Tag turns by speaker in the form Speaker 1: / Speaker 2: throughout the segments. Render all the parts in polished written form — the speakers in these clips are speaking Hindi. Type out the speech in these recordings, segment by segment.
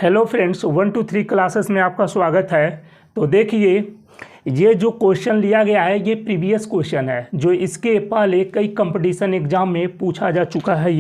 Speaker 1: हेलो फ्रेंड्स, 1 to 3 क्लासेस में आपका स्वागत है। तो देखिए, ये जो क्वेश्चन लिया गया है ये प्रीवियस क्वेश्चन है जो इसके पहले कई कंपटीशन एग्जाम में पूछा जा चुका है।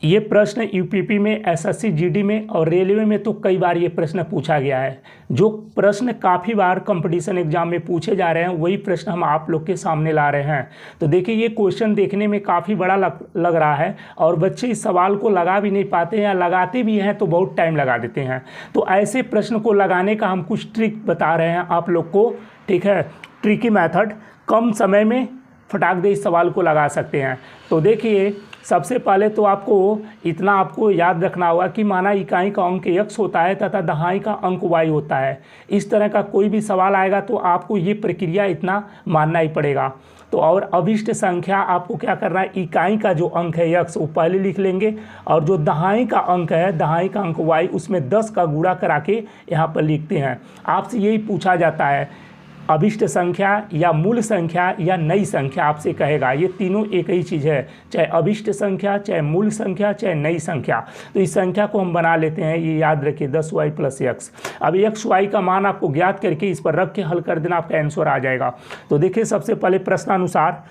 Speaker 1: ये प्रश्न यूपीपी में, एसएससी जीडी में और रेलवे में तो कई बार ये प्रश्न पूछा गया है। जो प्रश्न काफ़ी बार कंपटीशन एग्जाम में पूछे जा रहे हैं वही प्रश्न हम आप लोग के सामने ला रहे हैं। तो देखिए, ये क्वेश्चन देखने में काफ़ी बड़ा लग रहा है और बच्चे इस सवाल को लगा भी नहीं पाते हैं, या लगाते भी हैं तो बहुत टाइम लगा देते हैं। तो ऐसे प्रश्न को लगाने का हम कुछ ट्रिक बता रहे हैं आप लोग को, ठीक है। ट्रिकी मेथड, कम समय में फटाक दे इस सवाल को लगा सकते हैं। तो देखिए, सबसे पहले तो आपको याद रखना होगा कि माना इकाई का अंक x होता है तथा दहाई का अंक y होता है। इस तरह का कोई भी सवाल आएगा तो आपको ये प्रक्रिया इतना मानना ही पड़ेगा। तो और अभिष्ट संख्या आपको क्या करना है, इकाई का जो अंक है x वो पहले लिख लेंगे और जो दहाई का अंक है, दहाई का अंक y, उसमें 10 का गुणा करा के यहाँ पर लिखते हैं। आपसे यही पूछा जाता है, अभिष्ट संख्या या मूल संख्या या नई संख्या आपसे कहेगा। ये तीनों एक ही चीज़ है, चाहे अभिष्ट संख्या, चाहे मूल संख्या, चाहे नई संख्या। तो इस संख्या को हम बना लेते हैं, ये याद रखिए 10y + x। अब x y का मान आपको ज्ञात करके इस पर रख के हल कर देना, आपका आंसर आ जाएगा। तो देखिए, सबसे पहले प्रश्नानुसार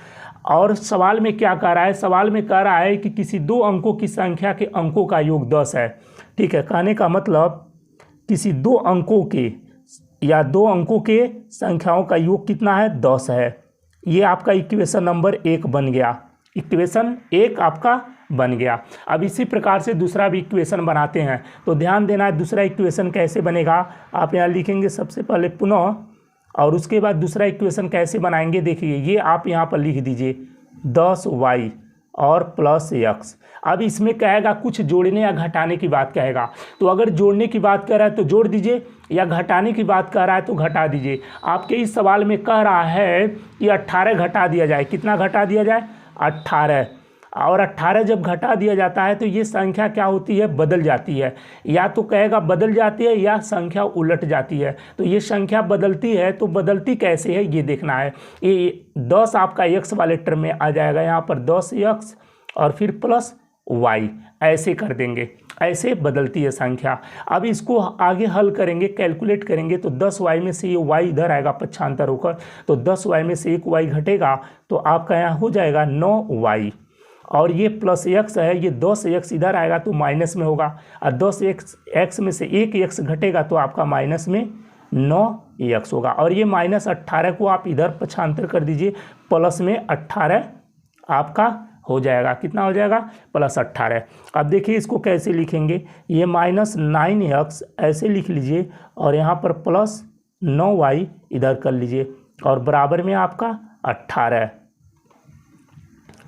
Speaker 1: और सवाल में क्या कह रहा है, सवाल में कह रहा है कि किसी दो अंकों की संख्या के अंकों का योग 10 है। ठीक है, कहने का मतलब किसी दो अंकों के संख्याओं का योग कितना है, 10 है। ये आपका इक्वेशन नंबर 1 बन गया, इक्वेशन 1 आपका बन गया। अब इसी प्रकार से दूसरा भी इक्वेशन बनाते हैं। तो ध्यान देना है, दूसरा इक्वेशन कैसे बनेगा, आप यहाँ लिखेंगे सबसे पहले पुनः, और उसके बाद दूसरा इक्वेशन कैसे बनाएंगे। देखिए, ये आप यहाँ पर लिख दीजिए 10y और +x। अब इसमें कहेगा कुछ जोड़ने या घटाने की बात कहेगा। तो अगर जोड़ने की बात कर रहा है तो जोड़ दीजिए, या घटाने की बात कर रहा है तो घटा दीजिए। आपके इस सवाल में कह रहा है कि 18 घटा दिया जाए। कितना घटा दिया जाए, 18। और 18 जब घटा दिया जाता है तो ये संख्या क्या होती है, बदल जाती है। या तो कहेगा बदल जाती है या संख्या उलट जाती है। तो ये संख्या बदलती है, तो बदलती कैसे है ये देखना है। ये 10 आपका x वाले टर्म में आ जाएगा, यहाँ पर 10x और फिर +y, ऐसे कर देंगे, ऐसे बदलती है संख्या। अब इसको आगे हल करेंगे, कैलकुलेट करेंगे तो 10y में से ये y इधर आएगा पक्षांतर होकर, तो 10y में से 1y घटेगा तो आपका यहाँ हो जाएगा 9y। और ये +x है, ये 10x इधर आएगा तो माइनस में होगा, और 10x में से 1x घटेगा तो आपका माइनस में 9x होगा। और ये -18 को आप इधर पक्षांतर कर दीजिए, प्लस में 18 आपका हो जाएगा। कितना हो जाएगा, +18। अब देखिए इसको कैसे लिखेंगे, ये -9x ऐसे लिख लीजिए और यहाँ पर +9y इधर कर लीजिए और बराबर में आपका 18।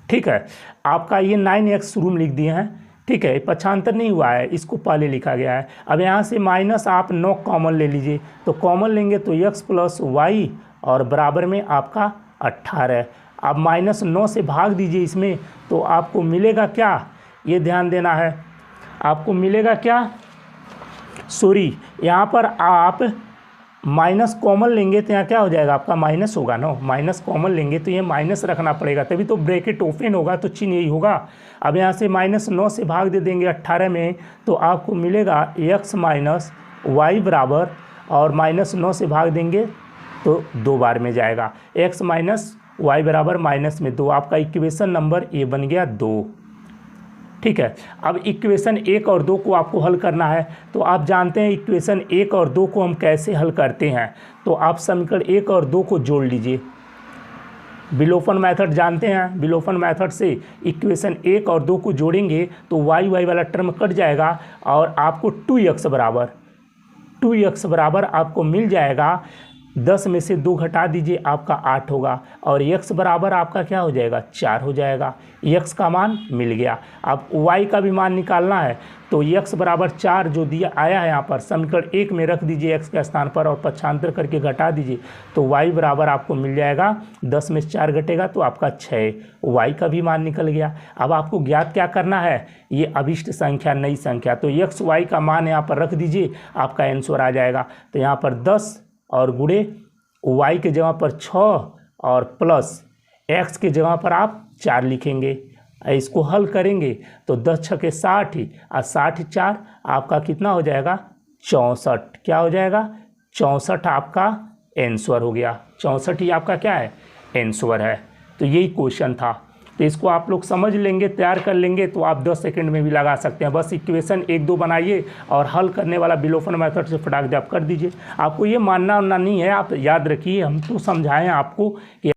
Speaker 1: ठीक है, आपका ये 9x शुरू में लिख दिए हैं। ठीक है, पक्षांतर नहीं हुआ है, इसको पहले लिखा गया है। अब यहाँ से माइनस आप 9 कॉमन ले लीजिए, तो कॉमन लेंगे तो x + y और बराबर में आपका 18। अब -9 से भाग दीजिए इसमें, तो आपको मिलेगा क्या, ये ध्यान देना है, आपको मिलेगा क्या, सॉरी, यहाँ पर आप माइनस कॉमन लेंगे तो यहाँ क्या हो जाएगा, आपका माइनस होगा ना। माइनस कॉमन लेंगे तो ये माइनस रखना पड़ेगा, तभी तो ब्रैकेट ओपन होगा, तो चिन्ह यही होगा। अब यहाँ से -9 से भाग दे देंगे 18 में, तो आपको मिलेगा x - y बराबर, और -9 से भाग देंगे तो 2 बार में जाएगा, x - y बराबर -2। आपका इक्वेशन नंबर ये बन गया 2। ठीक है, अब इक्वेशन 1 और 2 को आपको हल करना है। तो आप जानते हैं इक्वेशन 1 और 2 को हम कैसे हल करते हैं। तो आप समीकरण 1 और 2 को जोड़ लीजिए, विलोपन मेथड जानते हैं। विलोपन मेथड से इक्वेशन 1 और 2 को जोड़ेंगे तो y वाला टर्म कट जाएगा और आपको 2x बराबर आपको मिल जाएगा। 10 में से 2 घटा दीजिए, आपका 8 होगा, और x बराबर आपका क्या हो जाएगा, 4 हो जाएगा। x का मान मिल गया। अब y का भी मान निकालना है, तो x बराबर 4 जो दिया आया है यहाँ पर समीकरण 1 में रख दीजिए x के स्थान पर और पक्षांतर करके घटा दीजिए, तो y बराबर आपको मिल जाएगा, 10 में से 4 घटेगा तो आपका 6, y का भी मान निकल गया। अब आपको ज्ञात क्या करना है, ये अभिष्ट संख्या, नई संख्या। तो x y का मान यहाँ पर रख दीजिए, आपका आंसर आ जाएगा। तो यहाँ पर 10 और गुणे y के जगह पर 6 और प्लस x के जगह पर आप 4 लिखेंगे। इसको हल करेंगे तो 10 छके 60 ही और 60 4 आपका कितना हो जाएगा 64। क्या हो जाएगा 64 आपका आंसर हो गया। 64 ही आपका क्या है आंसर है। तो यही क्वेश्चन था। तो इसको आप लोग समझ लेंगे, तैयार कर लेंगे तो आप 10 सेकंड में भी लगा सकते हैं। बस इक्वेशन 1-2 बनाइए और हल करने वाला बिलोफन मेथड से फटाक दे आप कर दीजिए। आपको ये मानना नहीं है, आप याद रखिए, हम तो समझाएं आपको कि